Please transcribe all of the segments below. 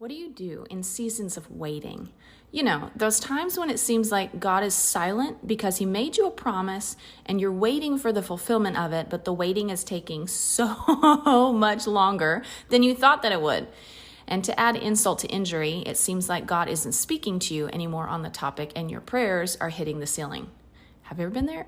What do you do in seasons of waiting? You know, those times when it seems like God is silent because he made you a promise and you're waiting for the fulfillment of it, but the waiting is taking so much longer than you thought that it would. And to add insult to injury, it seems like God isn't speaking to you anymore on the topic and your prayers are hitting the ceiling. Have you ever been there?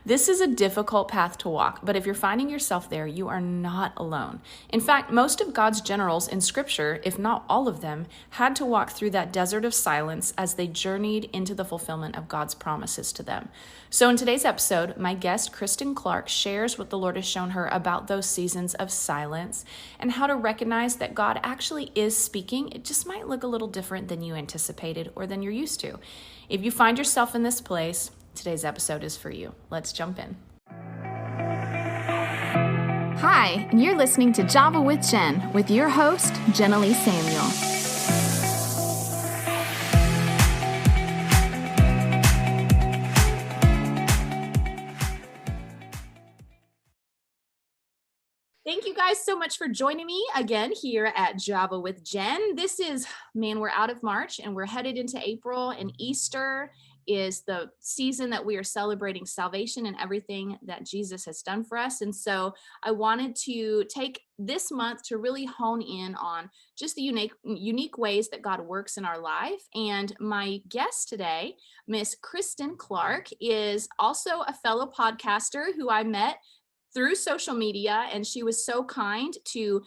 This is a difficult path to walk, but if you're finding yourself there, you are not alone. In fact, most of God's generals in Scripture, if not all of them, had to walk through that desert of silence as they journeyed into the fulfillment of God's promises to them. So in today's episode, my guest, Christen Clark, shares what the Lord has shown her about those seasons of silence and how to recognize that God actually is speaking. It just might look a little different than you anticipated or than you're used to. If you find yourself in this place, today's episode is for you. Let's jump in. Hi, and you're listening to Java with Jen with your host, Jenna Lee Samuel. Thank you guys so much for joining me again here at Java with Jen. This is, we're out of March and we're headed into April, and Easter is the season that we are celebrating salvation and everything that Jesus has done for us. And so I wanted to take this month to really hone in on just the unique ways that God works in our life. And my guest today, Miss Christen Clark, is also a fellow podcaster who I met through social media, and she was so kind to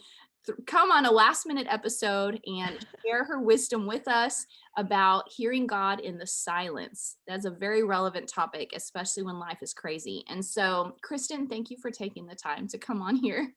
come on a last minute episode and share her wisdom with us about hearing God in the silence. That's a very relevant topic, especially when life is crazy. And so, Christen, thank you for taking the time to come on here.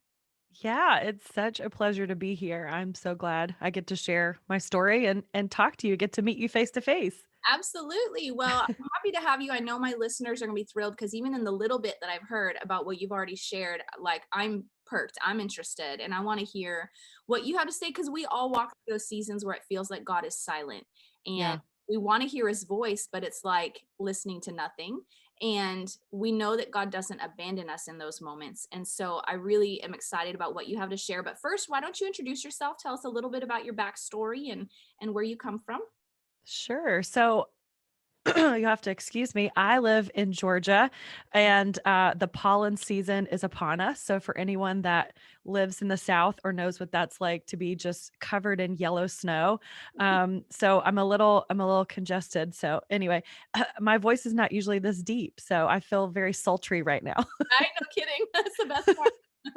Yeah, it's such a pleasure to be here. I'm so glad I get to share my story and talk to you, get to meet you face to face. Absolutely. Well, I'm happy to have you. I know my listeners are going to be thrilled because even in the little bit that I've heard about what you've already shared, like I'm perked, I'm interested, and I want to hear what you have to say because we all walk through those seasons where it feels like God is silent and Yeah. we want to hear his voice, but it's like listening to nothing. And we know that God doesn't abandon us in those moments. And so I really am excited about what you have to share. But first, why don't you introduce yourself? Tell us a little bit about your backstory and where you come from. Sure. So you have to excuse me. I live in Georgia and the pollen season is upon us. So, for anyone that lives in the South or knows what that's like to be just covered in yellow snow. So I'm a little congested. So, anyway, my voice is not usually this deep. So, I feel very sultry right now. I no kidding. That's the best part.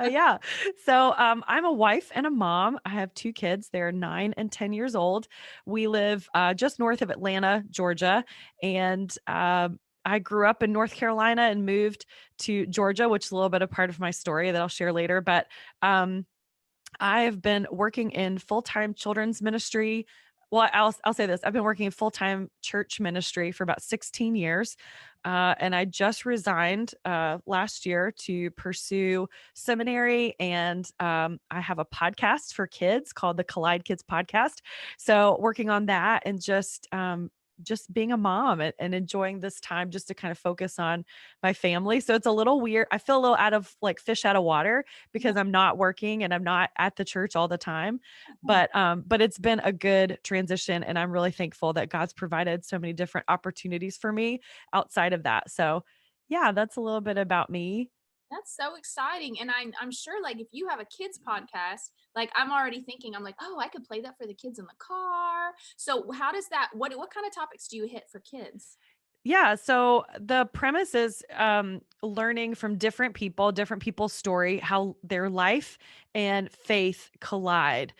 Yeah. So I'm a wife and a mom. I have two kids. They're 9 and 10 years old. We live just north of Atlanta, Georgia. And I grew up in North Carolina and moved to Georgia, which is a little bit of part of my story that I'll share later. But I have been working in full-time children's ministry. Well, I'll say this. I've been working in full-time church ministry for about 16 years. And I just resigned last year to pursue seminary. And I have a podcast for kids called the Collide Kids Podcast. So working on that and just being a mom and enjoying this time just to kind of focus on my family. So it's a little weird. I feel a little out of like fish out of water Yeah. because I'm not working and I'm not at the church all the time. But it's been a good transition and I'm really thankful that God's provided so many different opportunities for me outside of that. So yeah, that's a little bit about me. That's so exciting. And I'm sure like if you have a kids podcast, like I'm already thinking, I'm like, oh, I could play that for the kids in the car. So how does that what kind of topics do you hit for kids? Yeah. So the premise is learning from different people's story, how their life and faith collide.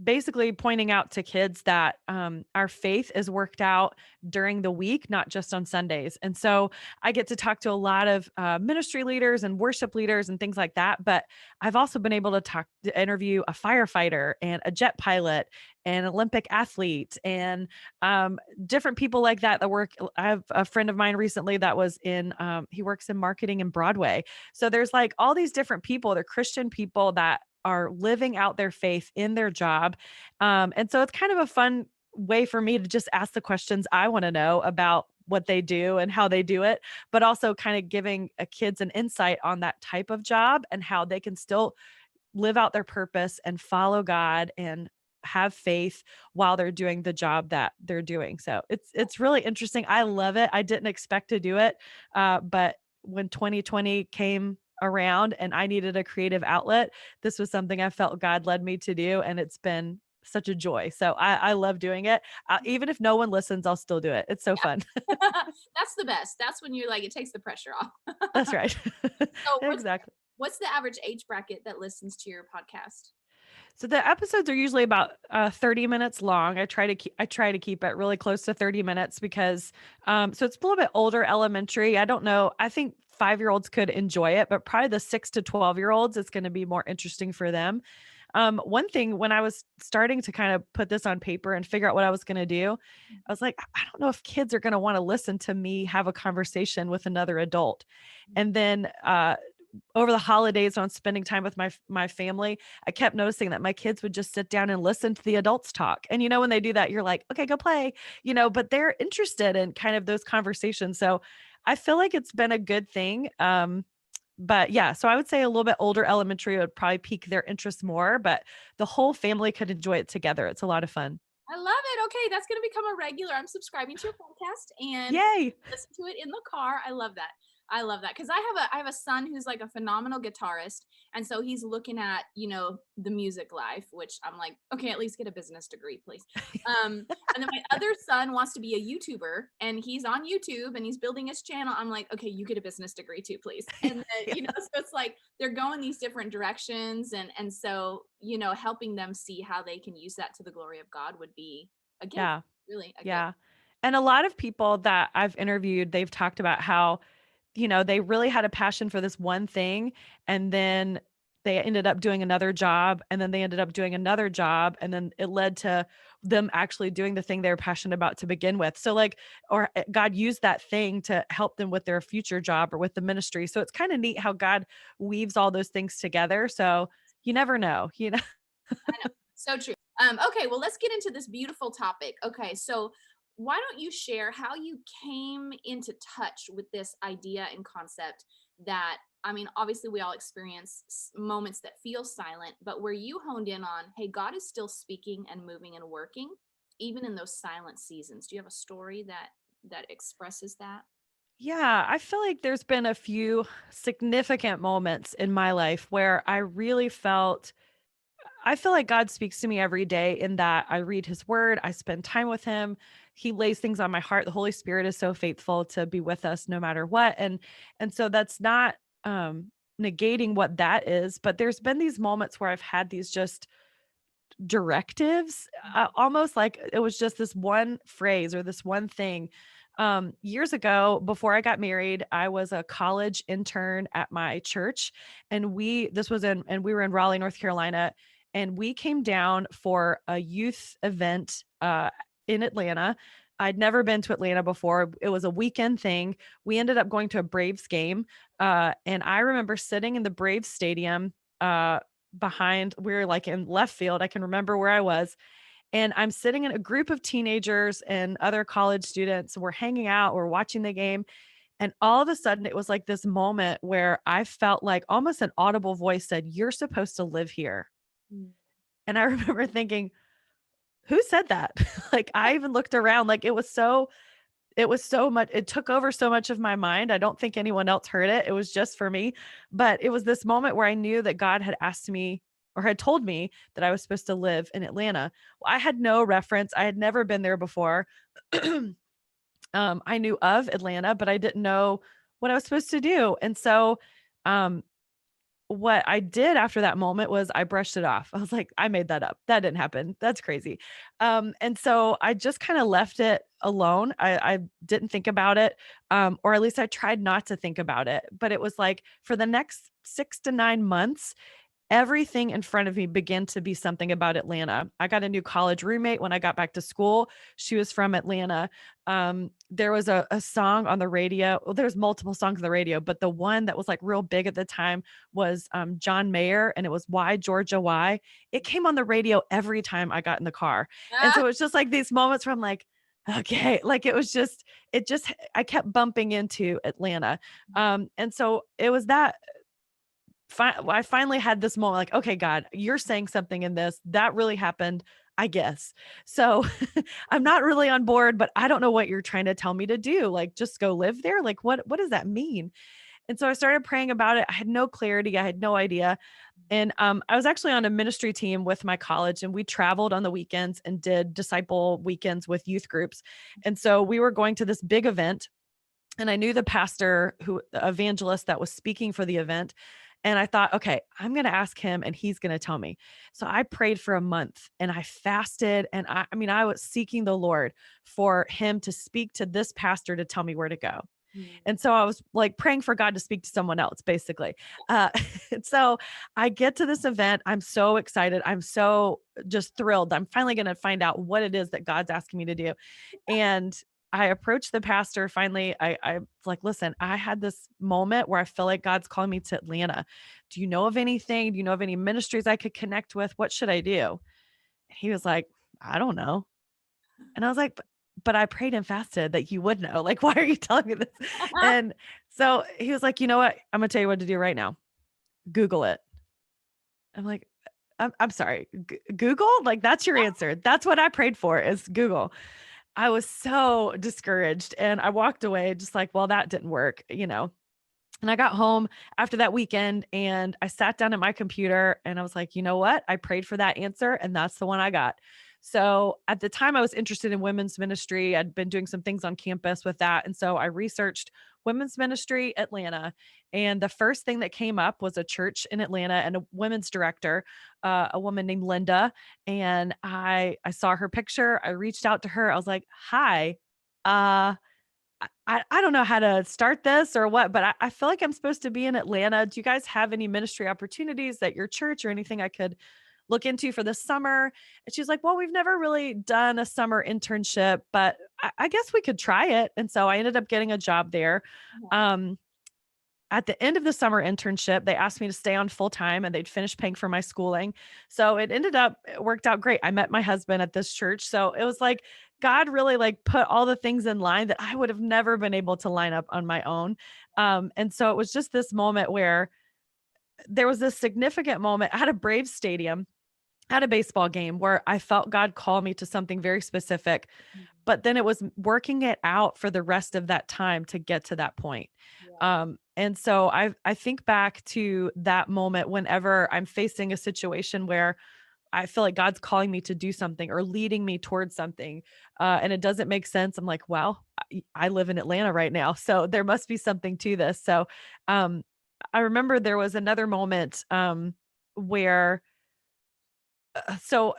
Basically, pointing out to kids that our faith is worked out during the week, not just on Sundays. And so I get to talk to a lot of ministry leaders and worship leaders and things like that. But I've also been able to interview a firefighter and a jet pilot, an Olympic athlete, and different people like that work. I have a friend of mine recently that was he works in marketing and Broadway. So there's like all these different people, they're Christian people that are living out their faith in their job. And so it's kind of a fun way for me to just ask the questions I want to know about what they do and how they do it, but also kind of giving kids an insight on that type of job and how they can still live out their purpose and follow God and have faith while they're doing the job that they're doing. So it's really interesting. I love it. I didn't expect to do it. But when 2020 came around and I needed a creative outlet, this was something I felt God led me to do. And it's been such a joy. So I love doing it. Even if no one listens, I'll still do it. It's so fun. Yeah. That's the best. That's when you're like, it takes the pressure off. That's right. So Exactly. what's the average age bracket that listens to your podcast? So the episodes are usually about 30 minutes long. I try to keep it really close to 30 minutes because so it's a little bit older elementary. I don't know. I think 5-year-olds could enjoy it, but probably the 6 to 12-year-olds, it's going to be more interesting for them. One thing when I was starting to kind of put this on paper and figure out what I was going to do, I was like, I don't know if kids are going to want to listen to me have a conversation with another adult. And then over the holidays on spending time with my family, I kept noticing that my kids would just sit down and listen to the adults talk. And when they do that, you're like, okay, go play, but they're interested in kind of those conversations. So I feel like it's been a good thing. But yeah, so I would say a little bit older elementary would probably pique their interest more, but the whole family could enjoy it together. It's a lot of fun. I love it. Okay, that's going to become a regular. I'm subscribing to your podcast and Yay. listen to it in the car. I love that. I love that because I have a son who's like a phenomenal guitarist, and so he's looking at the music life, which I'm like, okay, at least get a business degree, please. And then my other son wants to be a YouTuber, and he's on YouTube and he's building his channel. I'm like, okay, you get a business degree too, please. And then, Yeah. so it's like they're going these different directions, and so helping them see how they can use that to the glory of God would be a gift, Yeah. really a gift. Yeah. And a lot of people that I've interviewed, they've talked about how they really had a passion for this one thing, and then they ended up doing another job, and then they ended up doing another job, and then it led to them actually doing the thing they were passionate about to begin with. So God used that thing to help them with their future job or with the ministry. So it's kind of neat how God weaves all those things together. So you never know. I know. So true. Okay, well, let's get into this beautiful topic. Okay, so why don't you share how you came into touch with this idea and concept that, I mean, obviously we all experience moments that feel silent, but where you honed in on, hey, God is still speaking and moving and working, even in those silent seasons. Do you have a story that expresses that? Yeah, I feel like there's been a few significant moments in my life where I feel like God speaks to me every day in that I read his word, I spend time with him. He lays things on my heart. The Holy Spirit is so faithful to be with us no matter what. And so that's not negating what that is, but there's been these moments where I've had these just directives, almost like it was just this one phrase or this one thing. Years ago, before I got married, I was a college intern at my church, and we were in Raleigh, North Carolina, and we came down for a youth event in Atlanta. I'd never been to Atlanta before. It was a weekend thing. We ended up going to a Braves game, and I remember sitting in the Braves stadium. We were like in left field. I can remember where I was, and I'm sitting in a group of teenagers and other college students. We're hanging out, we're watching the game. And all of a sudden, it was like this moment where I felt like almost an audible voice said, "You're supposed to live here." Mm. And I remember thinking, who said that? Like, I even looked around, like it was so much, it took over so much of my mind. I don't think anyone else heard it. It was just for me. But it was this moment where I knew that God had asked me or had told me that I was supposed to live in Atlanta. Well, I had no reference. I had never been there before. I knew of Atlanta, but I didn't know what I was supposed to do. And so, um, what I did after that moment was I brushed it off. I was like, I made that up. That didn't happen. That's crazy. And so I just kind of left it alone. I didn't think about it. Or at least I tried not to think about it. But it was like for the next 6 to 9 months, everything in front of me began to be something about Atlanta. I got a new college roommate when I got back to school. She was from Atlanta. There was a song on the radio. Well, there's multiple songs on the radio, but the one that was like real big at the time was John Mayer, and it was Why Georgia Why. It came on the radio every time I got in the car. And Ah, so it's just like these moments where I'm like, okay, like I kept bumping into Atlanta. And so it was that I finally had this moment like, okay, God, you're saying something in this that really happened. I guess. So I'm not really on board, but I don't know what you're trying to tell me to do. Like, just go live there. Like, what does that mean? And so I started praying about it. I had no clarity. I had no idea. And I was actually on a ministry team with my college, and we traveled on the weekends and did disciple weekends with youth groups. And so we were going to this big event, and I knew the pastor, the evangelist that was speaking for the event. And I thought, okay, I'm going to ask him and he's going to tell me. So I prayed for a month and I fasted. And I mean, I was seeking the Lord for him to speak to this pastor to tell me where to go. Mm. And so I was like praying for God to speak to someone else, basically. Uh, and so I get to this event. I'm so excited. I'm so just thrilled. I'm finally going to find out what it is that God's asking me to do. And I approached the pastor. Finally, I was like, listen, I had this moment where I feel like God's calling me to Atlanta. Do you know of anything? Do you know of any ministries I could connect with? What should I do? He was like, I don't know. And I was like, but I prayed and fasted that you would know. Like, why are you telling me this? And so he was like, you know what? I'm gonna tell you what to do right now. Google it. I'm like, I'm sorry. Google? Like, that's your answer. That's what I prayed for is Google. I was so discouraged and I walked away just like, well, that didn't work, you know. And I got home after that weekend and I sat down at my computer and I was like, you know what? I prayed for that answer and that's the one I got. So at the time, I was interested in women's ministry. I'd been doing some things on campus with that. And so I researched women's ministry Atlanta. And the first thing that came up was a church in Atlanta and a women's director, a woman named Linda. And I saw her picture. I reached out to her. I was like, hi. I don't know how to start this or what, but I feel like I'm supposed to be in Atlanta. Do you guys have any ministry opportunities at your church or anything I could look into for this summer? And she's like, well, we've never really done a summer internship, but I guess we could try it. And so I ended up getting a job there. Um, at the end of the summer internship, they asked me to stay on full time and they'd finish paying for my schooling. So it worked out great. I met my husband at this church. So it was like God really like put all the things in line that I would have never been able to line up on my own. And so it was just this moment where there was this significant moment at a Braves stadium at a baseball game where I felt God call me to something very specific, but then it was working it out for the rest of that time to get to that point. And so I think back to that moment whenever I'm facing a situation where I feel like God's calling me to do something or leading me towards something, and it doesn't make sense. I'm like, well, I live in Atlanta right now, so there must be something to this. So, um, I remember there was another moment where, so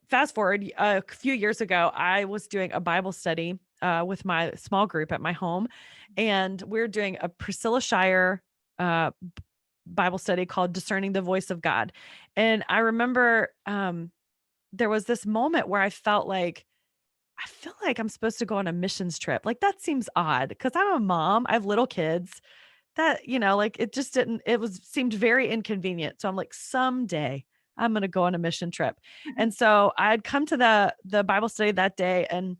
fast forward a few years ago, I was doing a Bible study with my small group at my home, and we're doing a Priscilla Shire Bible study called Discerning the Voice of God. And I remember there was this moment where I feel like I'm supposed to go on a missions trip. Like that seems odd because I'm a mom, I have little kids that, like it just didn't, seemed very inconvenient. So I'm like, someday I'm going to go on a mission trip. And so I'd come to the Bible study that day and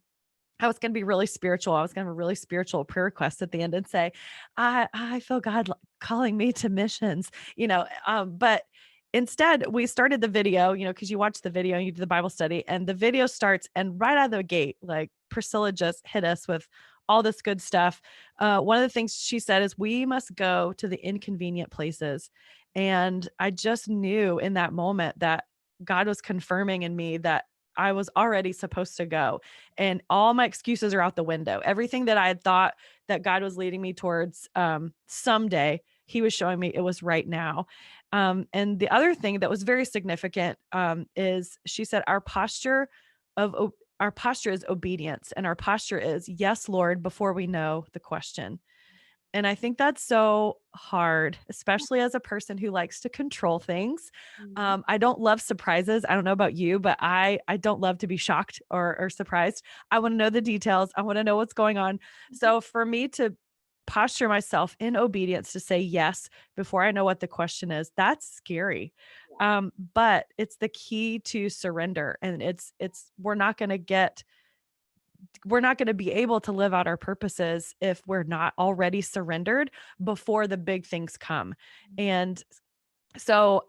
I was going to be really spiritual. I was going to have a really spiritual prayer request at the end and say, I feel God calling me to missions, but instead we started the video, cause you watch the video and you do the Bible study and the video starts and right out of the gate, like Priscilla just hit us with all this good stuff. One of the things she said is we must go to the inconvenient places. And I just knew in that moment that God was confirming in me that I was already supposed to go and all my excuses are out the window. Everything that I had thought that God was leading me towards someday, he was showing me it was right now. And the other thing that was very significant is she said, our posture is obedience and our posture is yes, Lord, before we know the question. And I think that's so hard, especially as a person who likes to control things. Mhm. I don't love surprises. I don't know about you, but I don't love to be shocked or surprised. I want to know the details. I want to know what's going on. So for me to posture myself in obedience to say yes before I know what the question is, that's scary. But it's the key to surrender. And we're not going to be able to live out our purposes if we're not already surrendered before the big things come. And so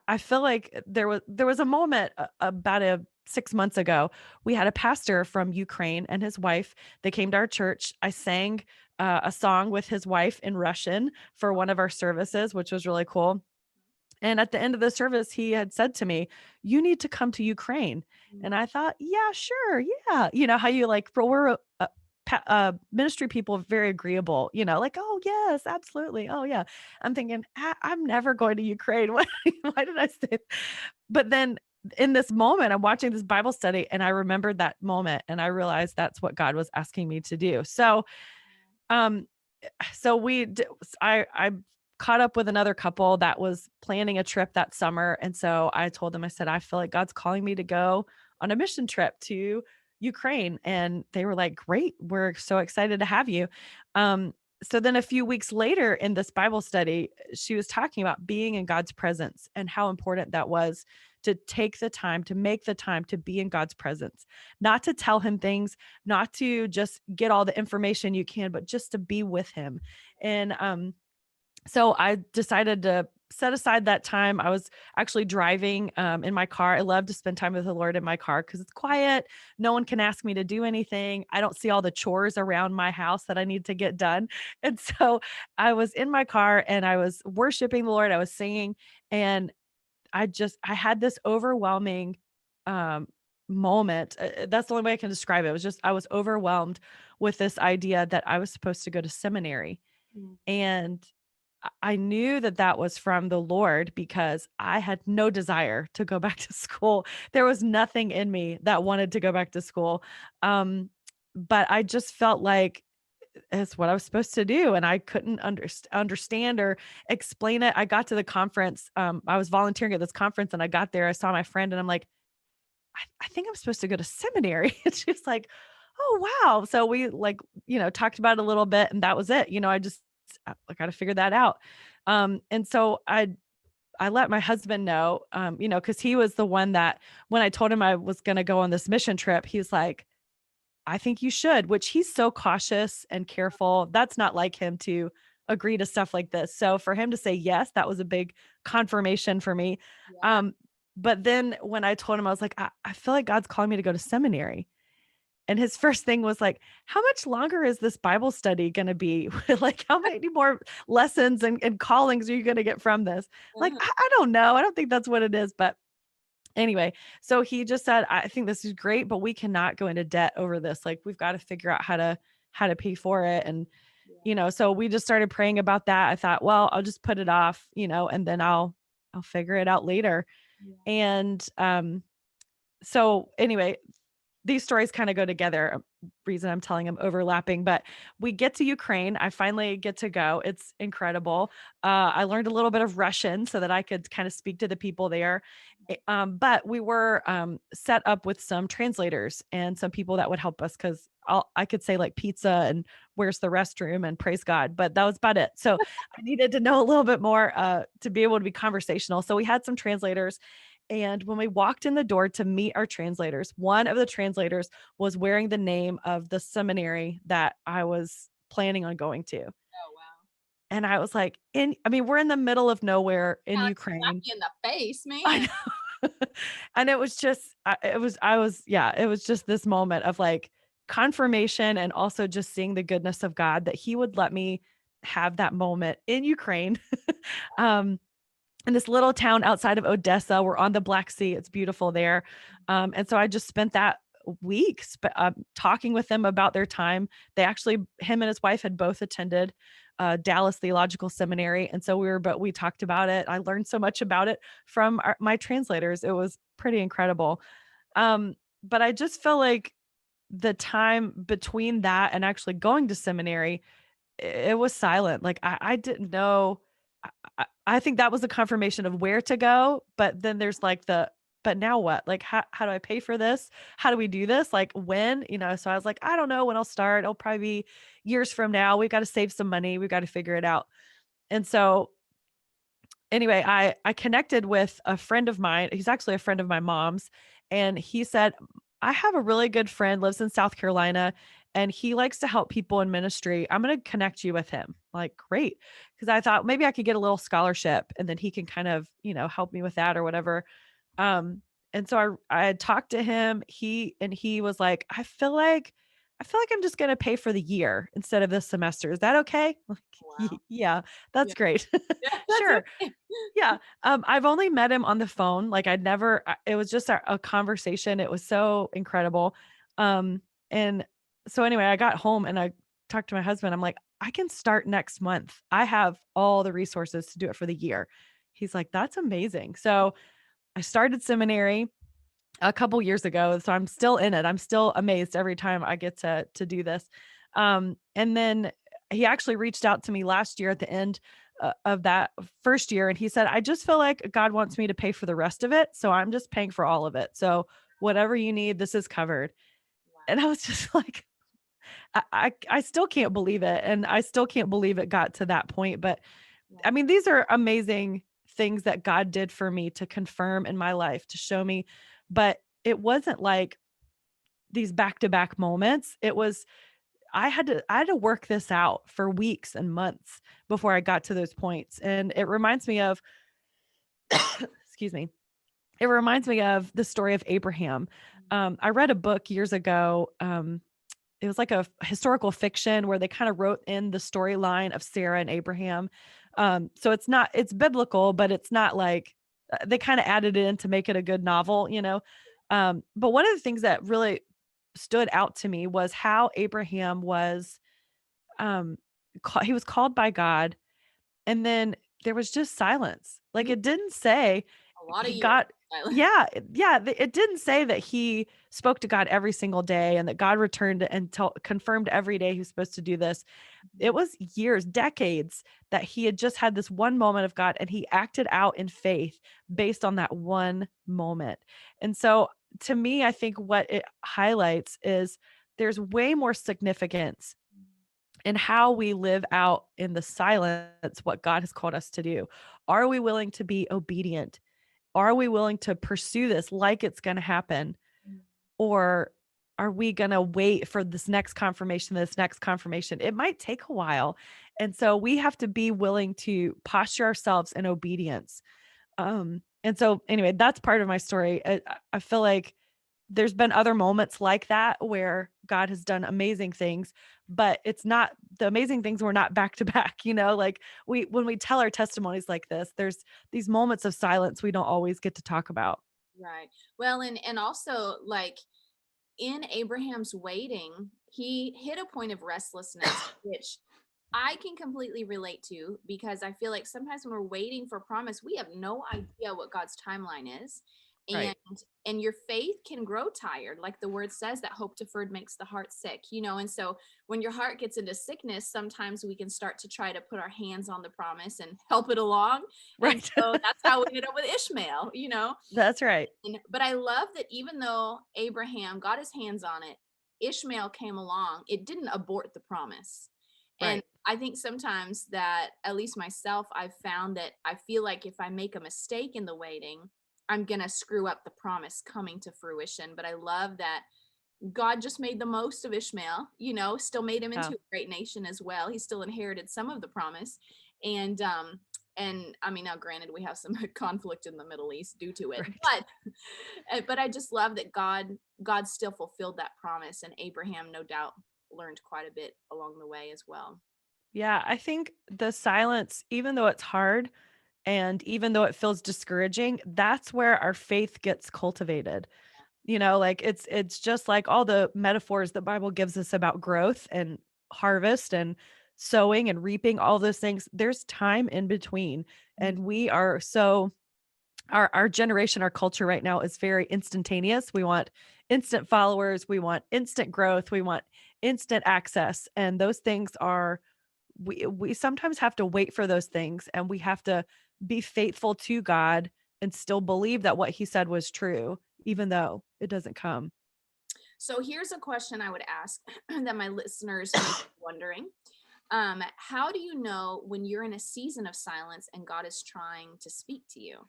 I feel like there was a moment about 6 months ago. We had a pastor from Ukraine and his wife. They came to our church. I sang a song with his wife in Russian for one of our services, which was really cool. And at the end of the service, he had said to me, "You need to come to Ukraine." And I thought, "Yeah, sure. Yeah." You know how you like, we're ministry people, very agreeable, like, "Oh, yes, absolutely. Oh, yeah." I'm thinking, I'm never going to Ukraine. Why did I say that? But then in this moment, I'm watching this Bible study and I remembered that moment and I realized that's what God was asking me to do. Um, so I caught up with another couple that was planning a trip that summer. And so I told them, I said, I feel like God's calling me to go on a mission trip to Ukraine. And they were like, great, we're so excited to have you. Um, so then a few weeks later in this Bible study, she was talking about being in God's presence and how important that was to take the time, to make the time to be in God's presence, not to tell him things, not to just get all the information you can, but just to be with him. And so I decided to set aside that time. I was actually driving in my car. I love to spend time with the Lord in my car because it's quiet. No one can ask me to do anything. I don't see all the chores around my house that I need to get done. And so I was in my car and I was worshiping the Lord. I was singing and I had this overwhelming um moment. That's the only way I can describe it. It was just I was overwhelmed with this idea that I was supposed to go to seminary. Mm. And I knew that that was from the Lord because I had no desire to go back to school. There was nothing in me that wanted to go back to school. Um, but I just felt like it's what I was supposed to do, and I couldn't understand or explain it. I got to the conference. I was volunteering at this conference, and I got there. I saw my friend, and I'm like, I think I'm supposed to go to seminary. And she was like, "Oh, wow." So we like, talked about it a little bit and that was it. I got to figure that out. And so I let my husband know, cause he was the one that when I told him I was going to go on this mission trip, he's like, "I think you should," which he's so cautious and careful. That's not like him to agree to stuff like this. So for him to say yes, that was a big confirmation for me. Yeah. Um, but then when I told him, I was like, I feel like God's calling me to go to seminary. And his first thing was like, "How much longer is this Bible study gonna be? Like, how many more lessons and callings are you gonna get from this?" Like, Uh-huh. I don't know. I don't think that's what it is. But anyway, so he just said, "I think this is great, but we cannot go into debt over this. Like, we've got to figure out how to pay for it." And, Yeah. so we just started praying about that. I thought, well, I'll just put it off, and then I'll figure it out later. Yeah. And so anyway, these stories kind of go together. Reason I'm telling them overlapping, but we get to Ukraine. I finally get to go. It's incredible. I learned a little bit of Russian so that I could kind of speak to the people there. But we were set up with some translators and some people that would help us because I could say like pizza and where's the restroom and praise God, but that was about it. So I needed to know a little bit more to be able to be conversational. So we had some translators and when we walked in the door to meet our translators, one of the translators was wearing the name of the seminary that I was planning on going to. Oh, wow. And I was like, I mean, we're in the middle of nowhere in Yeah, like slap Ukraine. you in the face, I man. know. And it was just, yeah, it was just this moment of like confirmation and also just seeing the goodness of God that He would let me have that moment in Ukraine. um, in this little town outside of Odessa. We're on the Black Sea. It's beautiful there. And so I just spent that week talking with them about their time. Him and his wife had both attended Dallas Theological Seminary. And so but we talked about it. I learned so much about it from my translators. It was pretty incredible. But I just feel like the time between that and actually going to seminary, it was silent. Like I didn't know. I think that was a confirmation of where to go, but then there's like but now what? Like how do I pay for this? How do we do this? Like when, so I was like, I don't know when I'll start. It'll probably be years from now. We've got to save some money. We've got to figure it out. And so anyway, I connected with a friend of mine. He's actually a friend of my mom's, and he said, I have a really good friend, lives in South Carolina, and he likes to help people in ministry. I'm going to connect you with him. Like, great. Because I thought maybe I could get a little scholarship and then he can kind of, help me with that or whatever. Um, and so I had talked to him. He was like, I feel like I'm just going to pay for the year instead of this semester. Is that okay? Like, Wow. yeah, Yeah. that's great. Yeah, that's Sure. okay. Yeah. I've only met him on the phone. Like it was just a conversation. It was so incredible. And so anyway, I got home and I talked to my husband. I'm like, I can start next month. I have all the resources to do it for the year. He's like, that's amazing. So I started seminary a couple years ago, so I'm still in it. I'm still amazed every time I get to do this. And then he actually reached out to me last year at the end of that first year, and he said, "I just feel like God wants me to pay for the rest of it, so I'm just paying for all of it. So whatever you need, this is covered." And I Wow. was just like, I still can't believe it, and I still can't believe it got to that point. But I Yeah. mean, these are amazing things that God did for me to confirm in my life, to show me. But it wasn't like these back-to-back moments. It was I had to work this out for weeks and months before I got to those points. And it reminds me of excuse me. It reminds me of the story of Abraham. I read a book years ago. It was like a historical fiction where they kind of wrote in the storyline of Sarah and Abraham. So it's biblical, but it's not like they kind of added it in to make it a good novel. But one of the things that really stood out to me was how Abraham was, um, he was called by God, and then there was just silence. Like, Mhm. it didn't say A lot of he years got of silence. yeah, it didn't say that he spoke to God every single day and that God returned and confirmed every day he was supposed to do this. It Mhm. was years, decades that he had just had this one moment of God and he acted out in faith based on that one moment. And so to me, I think what it highlights is there's way more significance in how we live out in the silence what God has called us to do. Are we willing to be obedient? Are we willing to pursue this like it's going to happen? Mhm. Or are we going to wait for this next confirmation, this next confirmation? It might take a while. And so we have to be willing to posture ourselves in obedience. And so anyway, that's part of my story. I feel like there's been other moments like that where God has done amazing things, but it's not the amazing things were not back to back, like when we tell our testimonies like this, there's these moments of silence we don't always get to talk about. Right. Well, and also like in Abraham's waiting, he hit a point of restlessness, which I can completely relate to because I feel like sometimes when we're waiting for promise, we have no idea what God's timeline is. And Right. and your faith can grow tired. Like the word says that hope deferred makes the heart sick. And so when your heart gets into sickness, sometimes we can start to try to put our hands on the promise and help it along. And Right. so that's how we ended up with Ishmael. That's right. But I love that even though Abraham got his hands on it, Ishmael came along, it didn't abort the promise. And Right. I think sometimes that, at least myself, I've found that I feel like if I make a mistake in the waiting, I'm going to screw up the promise coming to fruition. But I love that God just made the most of Ishmael, still made him Yeah. into a great nation as well. He still inherited some of the promise. And I mean, now granted, we have some conflict in the Middle East due to it, Right. but I just love that God still fulfilled that promise, and Abraham no doubt learned quite a bit along the way as well. Yeah. I think the silence, even though it's hard and even though it feels discouraging, that's where our faith gets cultivated. Like it's just like all the metaphors the Bible gives us about growth and harvest and sowing and reaping, all those things. There's time in between. Mm. And we are so our generation, our culture right now is very instantaneous. We want instant followers, we want instant growth, we want instant access. And those things are we sometimes have to wait for those things and we have to be faithful to God and still believe that what he said was true, even though it doesn't come. So here's a question I would ask that my listeners may be wondering. How do you know when you're in a season of silence and God is trying to speak to you?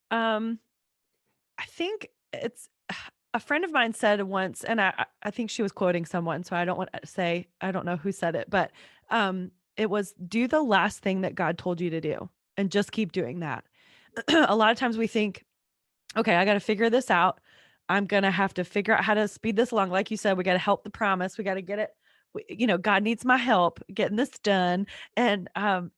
Um, I think it's a friend of mine said once, and I think she was quoting someone, so I don't want to say I don't know who said it, but it was do the last thing that God told you to do and just keep doing that. A lot of times we think, okay, I got to figure this out. I'm going to have to figure out how to speed this along. Like you said, we got to help the promise. We got to get it. God needs my help getting this done. And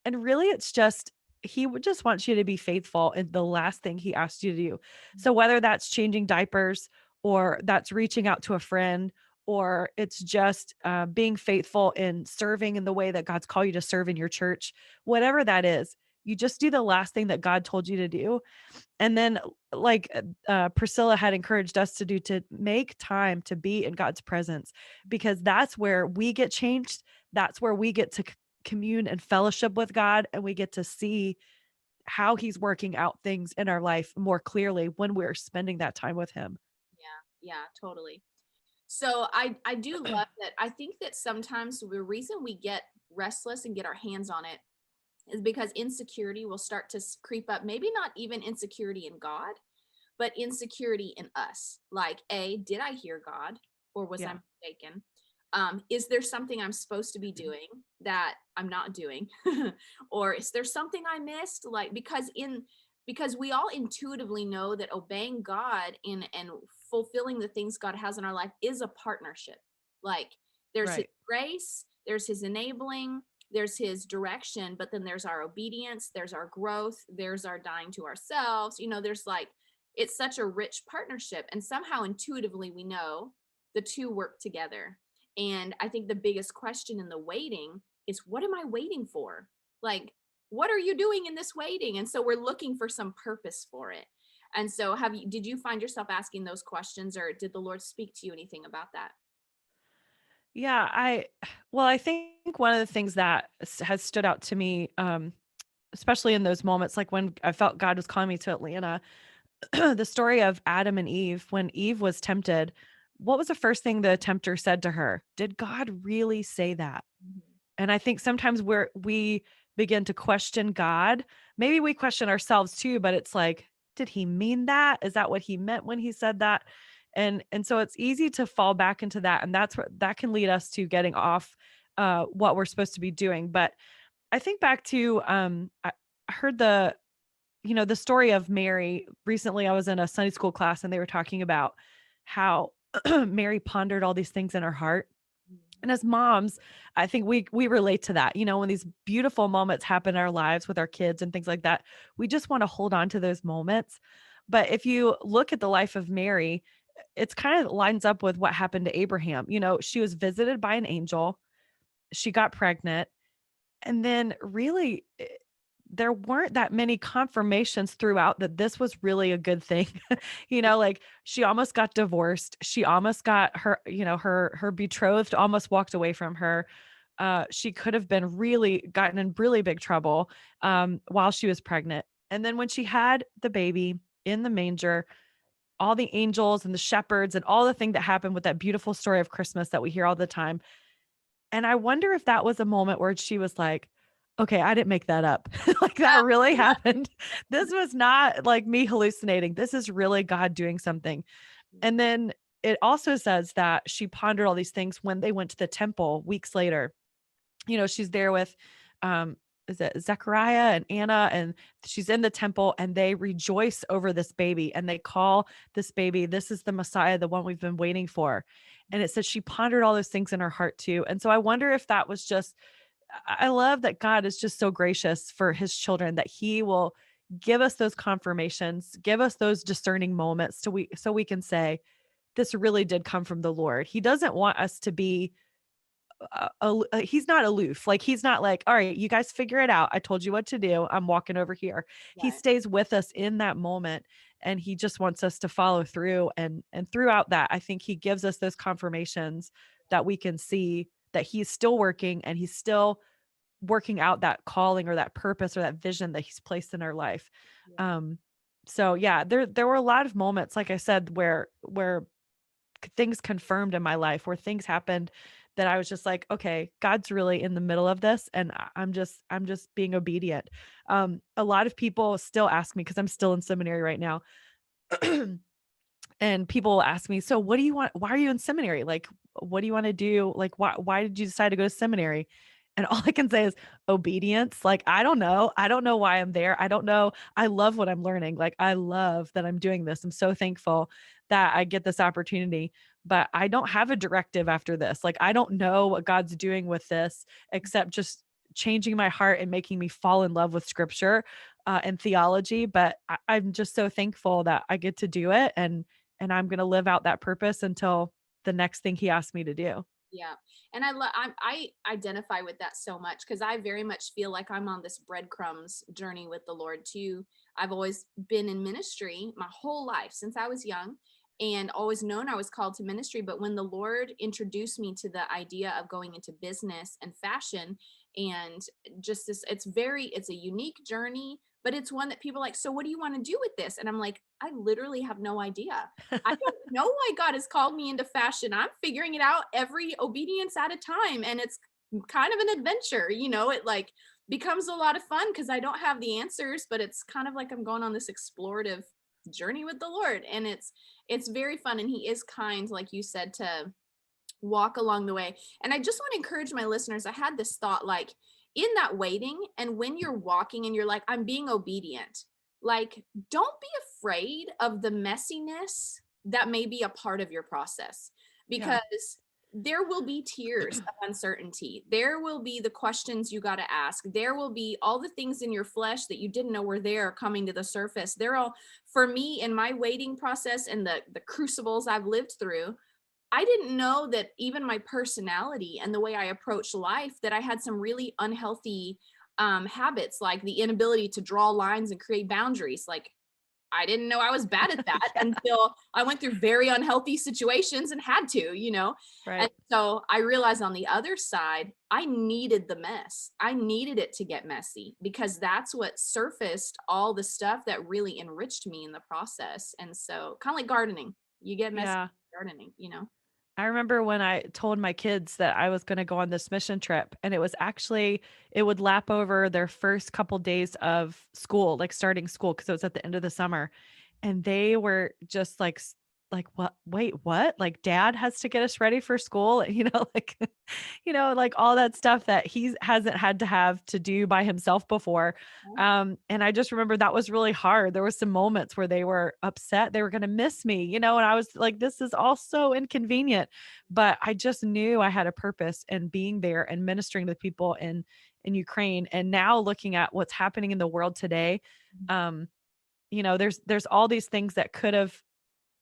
really it's just, he would just wants you to be faithful in the last thing he asked you to do. So whether that's changing diapers or that's reaching out to a friend, or it's just being faithful in serving in the way that God's called you to serve in your church, whatever that is, you just do the last thing that God told you to do. And then, like, Priscilla had encouraged us to do, to make time to be in God's presence, because that's where we get changed. That's where we get to commune and fellowship with God, and we get to see how he's working out things in our life more clearly when we're spending that time with him. Yeah, yeah, totally. So I do love that. I think that sometimes the reason we get restless and get our hands on it is because insecurity will start to creep up. Maybe not even insecurity in God, but insecurity in us. Like, did I hear God, or was I Yeah. mistaken? Is there something I'm supposed to be doing that I'm not doing? Or is there something I missed? Like, because we all intuitively know that obeying God and fulfilling the things God has in our life is a partnership. Like, there's his Right. grace, there's his enabling, there's his direction, but then there's our obedience, there's our growth, there's our dying to ourselves. There's like, it's such a rich partnership. And somehow intuitively we know the two work together. And I think the biggest question in the waiting is, what am I waiting for? Like, what are you doing in this waiting? And so we're looking for some purpose for it. And so did you find yourself asking those questions, or did the Lord speak to you anything about that? Yeah, well, I think one of the things that has stood out to me, especially in those moments, like when I felt God was calling me to Atlanta, the story of Adam and Eve, when Eve was tempted, what was the first thing the tempter said to her? Did God really say that? Mhm. And I think sometimes we begin to question God. Maybe we question ourselves too, but it's like, did he mean that? Is that what he meant when he said that? And so it's easy to fall back into that. And that's what that can lead us to getting off what we're supposed to be doing. But I think back to I heard the story of Mary. Recently I was in a Sunday school class and they were talking about how Mary pondered all these things in her heart. And as moms, I think we relate to that. When these beautiful moments happen in our lives with our kids and things like that, we just want to hold on to those moments. But if you look at the life of Mary, it's kind of lines up with what happened to Abraham. She was visited by an angel, she got pregnant, and then really there weren't that many confirmations throughout that this was really a good thing. Like, she almost got divorced. She almost got her betrothed almost walked away from her. She could have been really gotten in really big trouble while she was pregnant. And then when she had the baby in the manger, all the angels and the shepherds and all the thing that happened with that beautiful story of Christmas that we hear all the time. And I wonder if that was a moment where she was like, okay, I didn't make that up. Like, that really happened. This was not like me hallucinating. This is really God doing something. And then it also says that she pondered all these things when they went to the temple weeks later. She's there with, um, is it Zechariah and Anna, and she's in the temple and they rejoice over this baby and they call this baby, this is the Messiah, the one we've been waiting for. And it says she pondered all those things in her heart too. And so I wonder if that was just, I love that God is just so gracious for his children that he will give us those confirmations, give us those discerning moments so we can say, this really did come from the Lord. He doesn't want us to be he's not aloof. Like, he's not like, all right, you guys figure it out. I told you what to do. I'm walking over here. He Right. stays with us in that moment, and he just wants us to follow through. And throughout that, I think he gives us those confirmations that we can see that he's still working and he's still working out that calling or that purpose or that vision that he's placed in our life. Yeah. Um, so yeah, there were a lot of moments, like I said, where things confirmed in my life, where things happened that I was just like, okay, God's really in the middle of this, and I'm just being obedient. A lot of people still ask me, because I'm still in seminary right now. And people ask me, so what do you want? Why are you in seminary? Like, what do you want to do? Like, why did you decide to go to seminary? And all I can say is obedience. Like, I don't know. I don't know why I'm there. I don't know. I love what I'm learning. Like, I love that I'm doing this. I'm so thankful that I get this opportunity, but I don't have a directive after this. Like, I don't know what God's doing with this except just changing my heart and making me fall in love with scripture and theology. But I'm just so thankful that I get to do it. And I'm going to live out that purpose until the next thing he asks me to do. Yeah. And I identify with that so much because I very much feel like I'm on this breadcrumbs journey with the Lord too. I've always been in ministry my whole life since I was young and always known I was called to ministry. But when the Lord introduced me to the idea of going into business and fashion and just this, it's a unique journey, but it's one that people are like, so what do you want to do with this? And I'm like, I literally have no idea. I don't know why God has called me into fashion. I'm figuring it out every obedience at a time. And it's kind of an adventure, it like becomes a lot of fun because I don't have the answers, but it's kind of like I'm going on this explorative journey with the Lord. And it's very fun. And he is kind, like you said, to walk along the way. And I just want to encourage my listeners. I had this thought like in that waiting and when you're walking and you're like, I'm being obedient, like, don't be afraid of the messiness that may be a part of your process Yeah. because there will be tears of uncertainty. There will be the questions you got to ask. There will be all the things in your flesh that you didn't know were there coming to the surface. They're all, for me, in my waiting process and the crucibles I've lived through, I didn't know that even my personality and the way I approach life, that I had some really unhealthy habits, like the inability to draw lines and create boundaries. Like I didn't know I was bad at that Yeah. until I went through very unhealthy situations and had to. And Right. so I realized on the other side, I needed the mess. I needed it to get messy because that's what surfaced all the stuff that really enriched me in the process. And so kind of like gardening, you get messy Yeah. gardening. I remember when I told my kids that I was going to go on this mission trip, and it would lap over their first couple days of school, like starting school, because it was at the end of the summer. And they were just like, what? Wait, what? Like, dad has to get us ready for school, like, like all that stuff that he hasn't had to have to do by himself before. And I just remember that was really hard. There was some moments where they were upset, they were going to miss me, and I was like, this is all so inconvenient. But I just knew I had a purpose in being there and ministering to people in Ukraine. And now looking at what's happening in the world today, um, there's all these things that could have,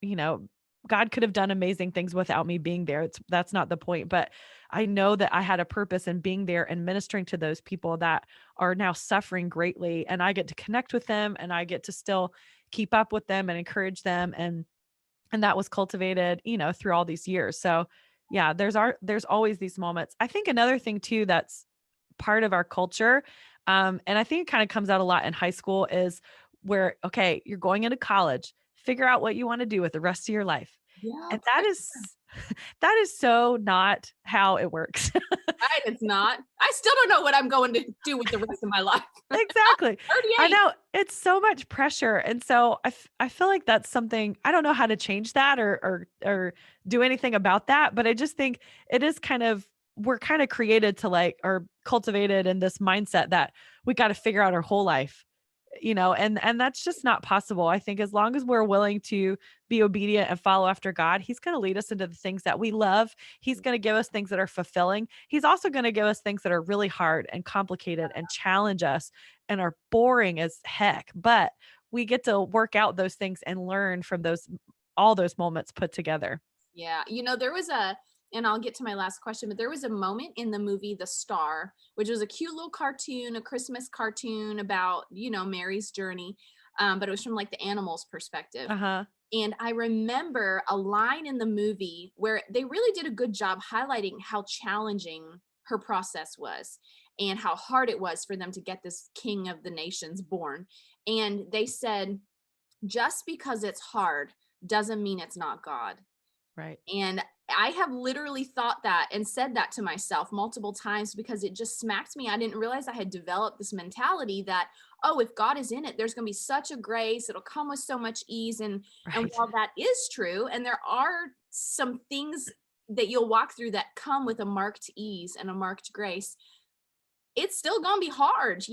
you know, God could have done amazing things without me being there. That's not the point, but I know that I had a purpose in being there and ministering to those people that are now suffering greatly, and I get to connect with them and I get to still keep up with them and encourage them, and that was cultivated, through all these years. So, yeah, there's always these moments. I think another thing too that's part of our culture, and I think it kind of comes out a lot in high school, is where, okay, you're going into college, figure out what you want to do with the rest of your life. Yeah, And that is so not how it works. right. It's not. I still don't know what I'm going to do with the rest of my life. Exactly. I 38. know it's so much pressure. And so I feel like that's something, I don't know how to change that or do anything about that, but I just think it is we're kind of created to like, or cultivated in this mindset that we got to figure out our whole life, and that's just not possible. I think as long as we're willing to be obedient and follow after God, he's going to lead us into the things that we love. He's going to give us things that are fulfilling. He's also going to give us things that are really hard and complicated and challenge us and are boring as heck, but we get to work out those things and learn from all those moments put together. Yeah. And I'll get to my last question, but there was a moment in the movie The Star, which was a cute little cartoon, a Christmas cartoon about, Mary's journey. But it was from like the animals' perspective. Uh-huh. And I remember a line in the movie where they really did a good job highlighting how challenging her process was and how hard it was for them to get this king of the nations born. And they said, just because it's hard doesn't mean it's not God. Right. And I have literally thought that and said that to myself multiple times because it just smacked me. I didn't realize I had developed this mentality that, oh, if God is in it, there's going to be such a grace. It'll come with so much ease. And Right. while that is true, and there are some things that you'll walk through that come with a marked ease and a marked grace, it's still going to be hard,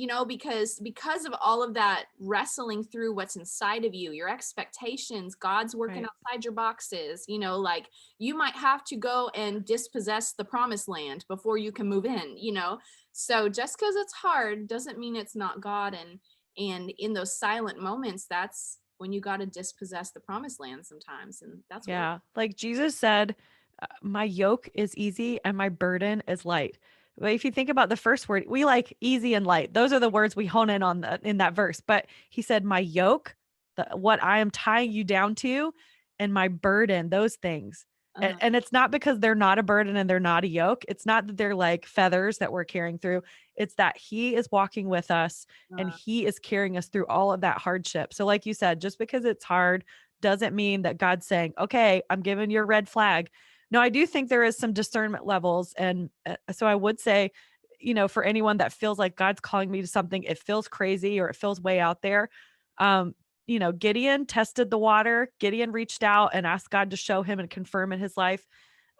because of all of that wrestling through what's inside of you, your expectations. God's working Right. outside your boxes, like you might have to go and dispossess the promised land before you can move in. So just because it's hard doesn't mean it's not God. And in those silent moments, that's when you got to dispossess the promised land sometimes, and that's work. Yeah. Like Jesus said, my yoke is easy and my burden is light. But if you think about the first word, we like easy and light. Those are the words we hone in on in that verse. But he said, my yoke, what I am tying you down to, and my burden, those things. And, uh, and it's not because they're not a burden and they're not a yoke. It's not that they're like feathers that we're carrying through. It's that he is walking with us and uh, he is carrying us through all of that hardship. So, like you said, just because it's hard doesn't mean that God's saying, okay, I'm giving you a red flag. No, I do think there is some discernment levels. And so I would say, for anyone that feels like God's calling me to something, it feels crazy or it feels way out there. Um, Gideon tested the water. Gideon reached out and asked God to show him and confirm in his life.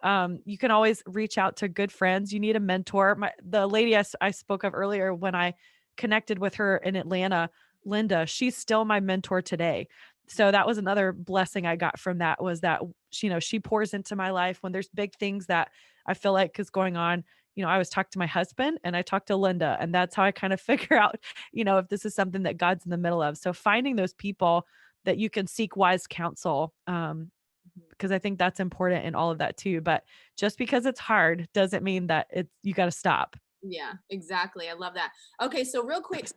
You can always reach out to good friends. You need a mentor. The lady I spoke of earlier, when I connected with her in Atlanta, Linda, she's still my mentor today. So that was another blessing I got from that, was that, she pours into my life when there's big things that I feel like is going on. I always talk to my husband and I talk to Linda, and that's how I kind of figure out, if this is something that God's in the middle of. So finding those people that you can seek wise counsel, because I think that's important in all of that too. But just because it's hard doesn't mean that you got to stop. Yeah, exactly. I love that. Okay, so real quick,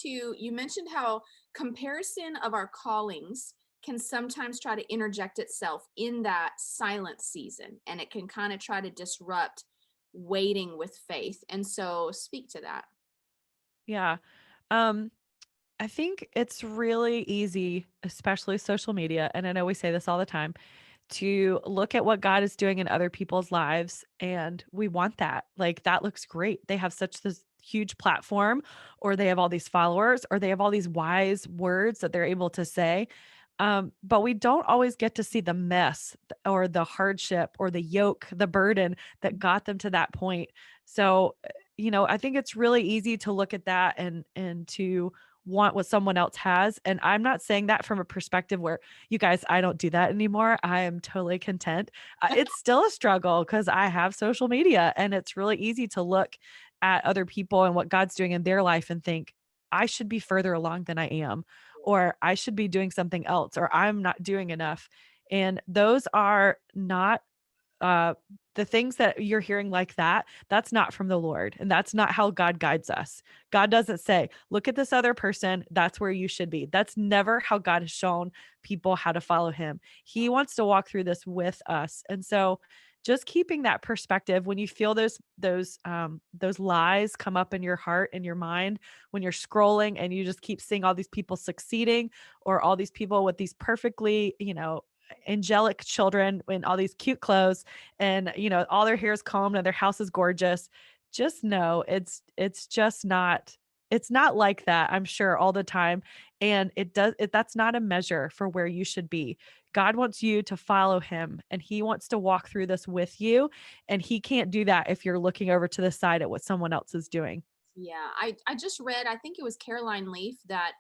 you mentioned how comparison of our callings can sometimes try to interject itself in that silent season, and it can kind of try to disrupt waiting with faith. And so speak to that. Yeah. Um, I think it's really easy, especially social media. And I know we say this all the time, to look at what God is doing in other people's lives. And we want that. Like, that looks great. They have such this huge platform, or they have all these followers, or they have all these wise words that they're able to say. But we don't always get to see the mess or the hardship or the yoke, the burden that got them to that point. So, I think it's really easy to look at that and to want what someone else has. And I'm not saying that from a perspective where, you guys, I don't do that anymore. I am totally content. It's still a struggle because I have social media, and it's really easy to look at other people and what God's doing in their life and think, I should be further along than I am, or I should be doing something else, or I'm not doing enough. And those are not uh the things that you're hearing like that. That's not from the Lord, and that's not how God guides us. God doesn't say, look at this other person, that's where you should be. That's never how God has shown people how to follow him. He wants to walk through this with us. And so just keeping that perspective when you feel those lies come up in your heart and your mind, when you're scrolling and you just keep seeing all these people succeeding, or all these people with these perfectly, angelic children in all these cute clothes, and all their hair is combed and their house is gorgeous. Just know it's just not, it's not like that, I'm sure, all the time. And that's not a measure for where you should be. God wants you to follow him, and he wants to walk through this with you, and he can't do that if you're looking over to the side at what someone else is doing. Yeah, I just read, I think it was Caroline Leaf that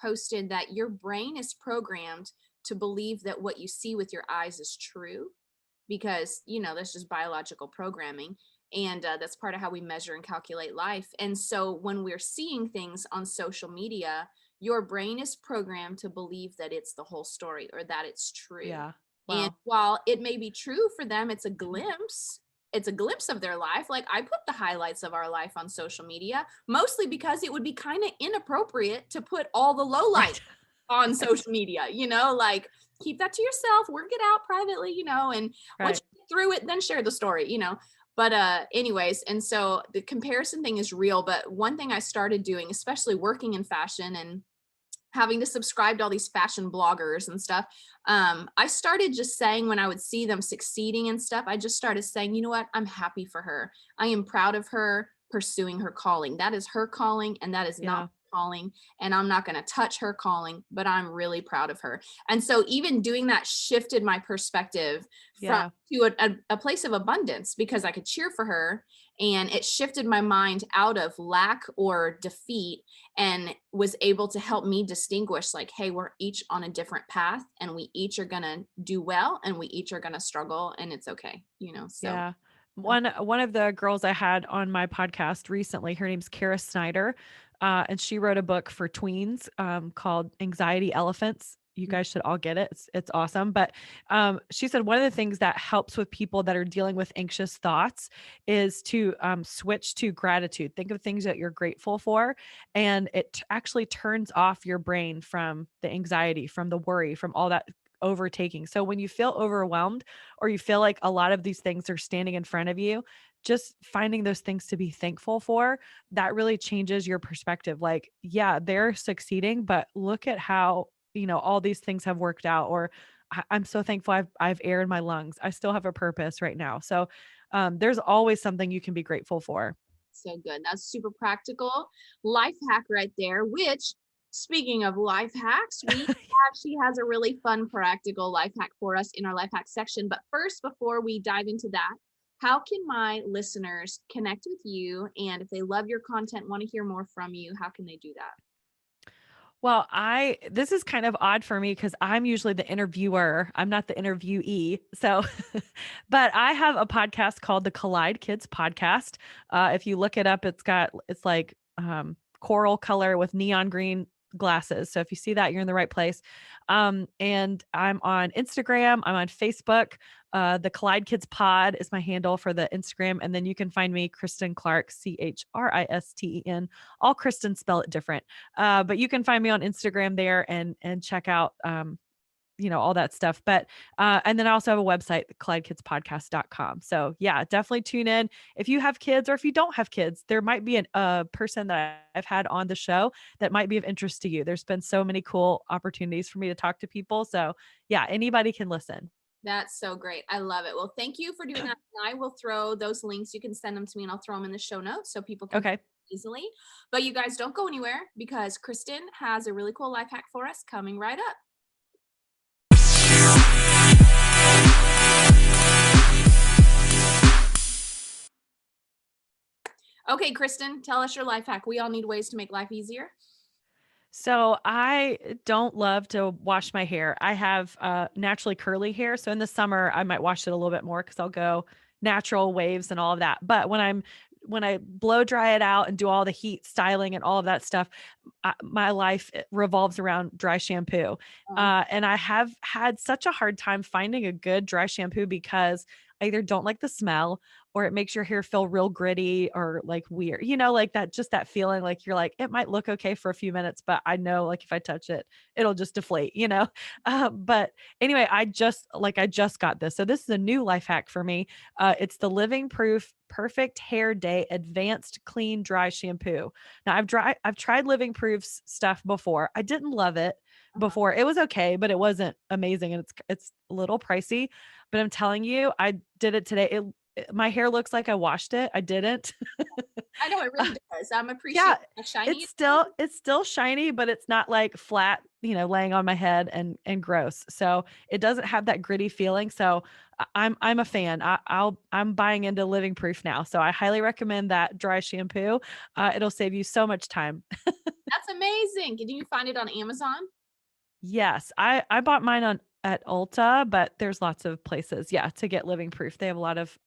posted that your brain is programmed to believe that what you see with your eyes is true, because that's just biological programming. And that's part of how we measure and calculate life. And so when we're seeing things on social media, your brain is programmed to believe that it's the whole story, or that it's true. Yeah. And Wow. while it may be true for them, it's a glimpse of their life. Like, I put the highlights of our life on social media, mostly because it would be kind of inappropriate to put all the lowlights Right. on social media, like, keep that to yourself, work it out privately, and once Right. you get through it, then share the story. But anyways, and so the comparison thing is real. But one thing I started doing, especially working in fashion and having to subscribe to all these fashion bloggers and stuff, I started just saying, when I would see them succeeding and stuff, I just started saying, you know what, I'm happy for her. I am proud of her pursuing her calling. That is her calling, and that is not Yeah. my calling, and I'm not going to touch her calling, but I'm really proud of her. And so even doing that shifted my perspective from Yeah. to a place of abundance, because I could cheer for her, and it shifted my mind out of lack or defeat, and was able to help me distinguish, like, hey, we're each on a different path, and we each are going to do well, and we each are going to struggle, and it's okay, so Yeah. One of the girls I had on my podcast recently, her name's Kara Snyder, and she wrote a book for tweens called Anxiety Elephants. You guys should all get it. It's awesome. But she said one of the things that helps with people that are dealing with anxious thoughts is to switch to gratitude. Think of things that you're grateful for, and it actually turns off your brain from the anxiety, from the worry, from all that overtaking. So when you feel overwhelmed or you feel like a lot of these things are standing in front of you, just finding those things to be thankful for, that really changes your perspective. Like, yeah, they're succeeding, but look at how, all these things have worked out. Or I'm so thankful I've air in my lungs. I still have a purpose right now. So there's always something you can be grateful for. so good. That's super practical life hack right there, which, speaking of life hacks, she has a really fun practical life hack for us in our life hack section. But first, before we dive into that, how can my listeners connect with you? And if they love your content, want to hear more from you, how can they do that? Well, this is kind of odd for me because I'm usually the interviewer. I'm not the interviewee. So, but I have a podcast called the Collide Kids Podcast. If you look it up, it's like coral color with neon green glasses. So if you see that, you're in the right place. And I'm on Instagram. I'm on Facebook. The Collide Kids Pod is my handle for the Instagram. And then you can find me, Christen Clark, Christen. All Kristen spell it different. But you can find me on Instagram there and check out all that stuff. But and then I also have a website, collidekidspodcast.com. So yeah, definitely tune in. If you have kids or if you don't have kids, there might be a person that I've had on the show that might be of interest to you. There's been so many cool opportunities for me to talk to people. So yeah, anybody can listen. That's so great. I love it. Well, thank you for doing that. And I will throw those links. You can send them to me and I'll throw them in the show notes so people can Okay. easily. But you guys don't go anywhere, because Kristen has a really cool life hack for us coming right up. Okay, Kristen, tell us your life hack. We all need ways to make life easier. So I don't love to wash my hair. I have naturally curly hair. So in the summer, I might wash it a little bit more because I'll go natural waves and all of that. But when I blow dry it out and do all the heat styling and all of that stuff, my life revolves around dry shampoo. And I have had such a hard time finding a good dry shampoo because I either don't like the smell or it makes your hair feel real gritty or like weird, like that, just that feeling like you're like, it might look okay for a few minutes, but I know like if I touch it, it'll just deflate. But anyway, I just got this. So this is a new life hack for me. It's the Living Proof Perfect Hair Day Advanced Clean Dry Shampoo. Now I've tried Living Proof's stuff before. I didn't love it before. It was okay, but it wasn't amazing. And it's a little pricey, but I'm telling you, I did it today. My hair looks like I washed it. I didn't. I know it really does. I'm appreciating Yeah, how shiny it's still shiny, but it's not like flat, laying on my head and gross. So it doesn't have that gritty feeling. So I'm a fan. I'm buying into Living Proof now. So I highly recommend that dry shampoo. It'll save you so much time. That's amazing. Did you find it on Amazon? Yes, I bought mine at Ulta, but there's lots of places, yeah, to get Living Proof. They have a lot of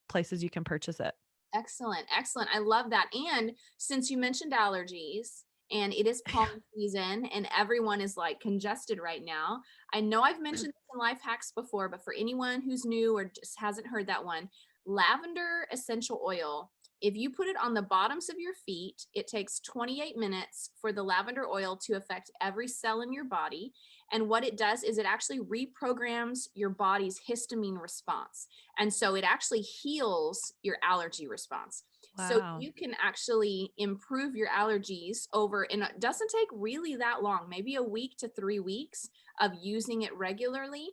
places you can purchase it. Excellent. Excellent. I love that. And since you mentioned allergies, and it is pollen season and everyone is like congested right now, I know I've mentioned this in life hacks before, but for anyone who's new or just hasn't heard that one, lavender essential oil, if you put it on the bottoms of your feet, it takes 28 minutes for the lavender oil to affect every cell in your body. And what it does is it actually reprograms your body's histamine response. And so it actually heals your allergy response. So Wow. you can actually improve your allergies over, and it doesn't take really that long, maybe a week to 3 weeks of using it regularly.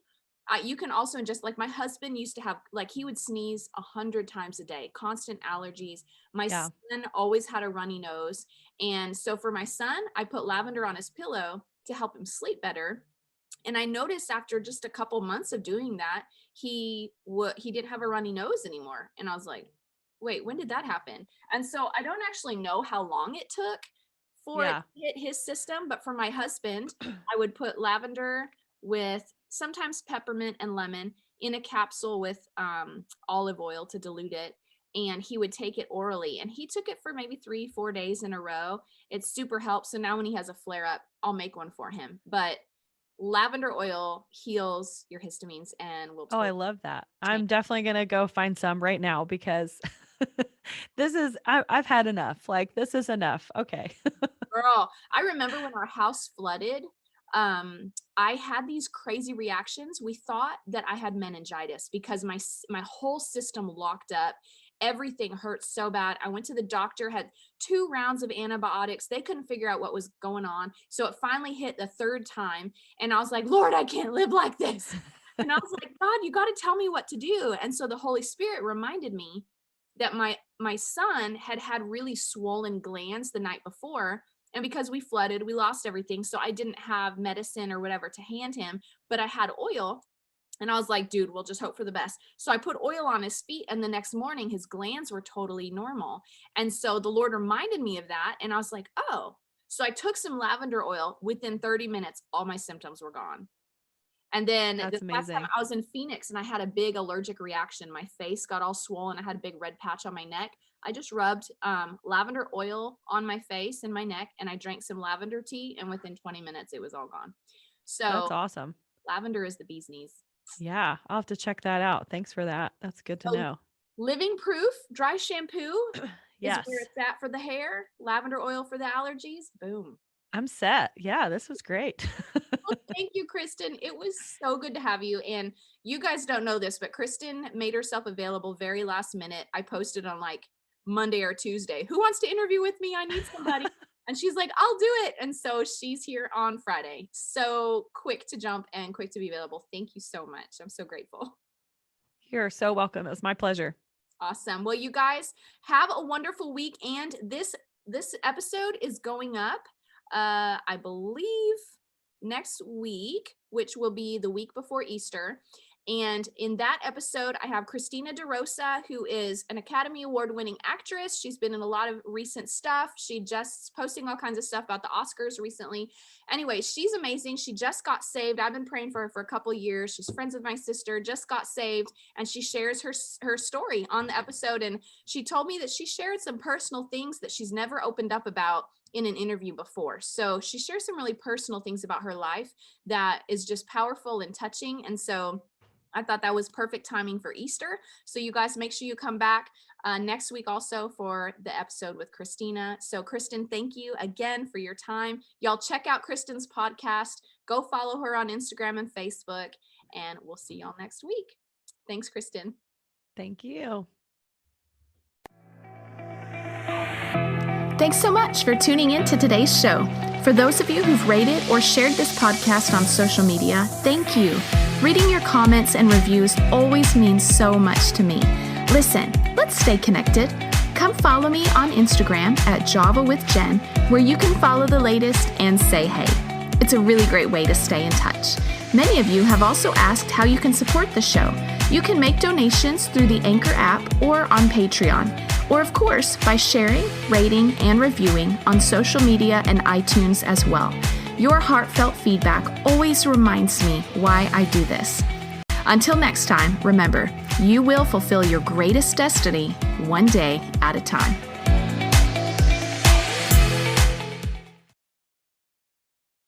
You can also ingest, like my husband used to have, like he would sneeze 100 times a day, constant allergies. My Yeah. son always had a runny nose. And so for my son, I put lavender on his pillow to help him sleep better. And I noticed after just a couple months of doing that, he didn't have a runny nose anymore. And I was like, wait, when did that happen? And so I don't actually know how long it took for it Yeah. to hit his system, but for my husband, I would put lavender with sometimes peppermint and lemon in a capsule with olive oil to dilute it. And he would take it orally. And he took it for maybe 3-4 days in a row. It super helps. So now when he has a flare up, I'll make one for him. But lavender oil heals your histamines and will Oh, I totally love that. change. I'm definitely going to go find some right now because I've had enough. Like, this is enough. Okay. Girl, I remember when our house flooded, I had these crazy reactions. We thought that I had meningitis because my whole system locked up. Everything hurt so bad. I went to the doctor, had 2 rounds of antibiotics. They couldn't figure out what was going on. So it finally hit the 3rd time. And I was like, Lord, I can't live like this. And I was like, God, you got to tell me what to do. And so the Holy Spirit reminded me that my son had really swollen glands the night before. And because we flooded, we lost everything. So I didn't have medicine or whatever to hand him, but I had oil. And I was like, dude, we'll just hope for the best. So I put oil on his feet. And the next morning, his glands were totally normal. And so the Lord reminded me of that. And I was like, oh. So I took some lavender oil. Within 30 minutes, all my symptoms were gone. And then That's this last time amazing. I was in Phoenix and I had a big allergic reaction. My face got all swollen. I had a big red patch on my neck. I just rubbed lavender oil on my face and my neck, and I drank some lavender tea. And within 20 minutes, it was all gone. So That's awesome. lavender is the bee's knees. Yeah. I'll have to check that out. Thanks for that. That's good to So know. living proof dry shampoo is Yes. where it's at for the hair. Lavender oil for the allergies. Boom. I'm set. Yeah. This was great. Well, thank you, Kristen. It was so good to have you. And you guys don't know this, but Kristen made herself available very last minute. I posted on like Monday or Tuesday. Who wants to interview with me? I need somebody. And she's like, I'll do it. And so she's here on Friday. So quick to jump and quick to be available. Thank you so much. I'm so grateful. You're so welcome. It was my pleasure. Awesome. Well, you guys have a wonderful week. And this episode is going up, I believe, next week, which will be the week before Easter. And in that episode, I have Christina DeRosa, who is an Academy Award winning actress. She's been in a lot of recent stuff. She just posting all kinds of stuff about the Oscars recently. Anyway, she's amazing. She just got saved. I've been praying for her for a couple of years. She's friends with my sister, just got saved, and she shares her story on the episode. And she told me that she shared some personal things that she's never opened up about in an interview before. So she shares some really personal things about her life that is just powerful and touching. And so I thought that was perfect timing for Easter. So you guys make sure you come back next week also for the episode with Christina. So Kristen, thank you again for your time. Y'all check out Kristen's podcast. Go follow her on Instagram and Facebook, and we'll see y'all next week. Thanks, Kristen. Thank you. Thanks so much for tuning in to today's show. For those of you who've rated or shared this podcast on social media, thank you. Reading your comments and reviews always means so much to me. Listen, let's stay connected. Come follow me on Instagram at Java with Jen, where you can follow the latest and say hey. It's a really great way to stay in touch. Many of you have also asked how you can support the show. You can make donations through the Anchor app or on Patreon, or of course by sharing, rating, and reviewing on social media and iTunes as well. Your heartfelt feedback always reminds me why I do this. Until next time, remember, you will fulfill your greatest destiny one day at a time.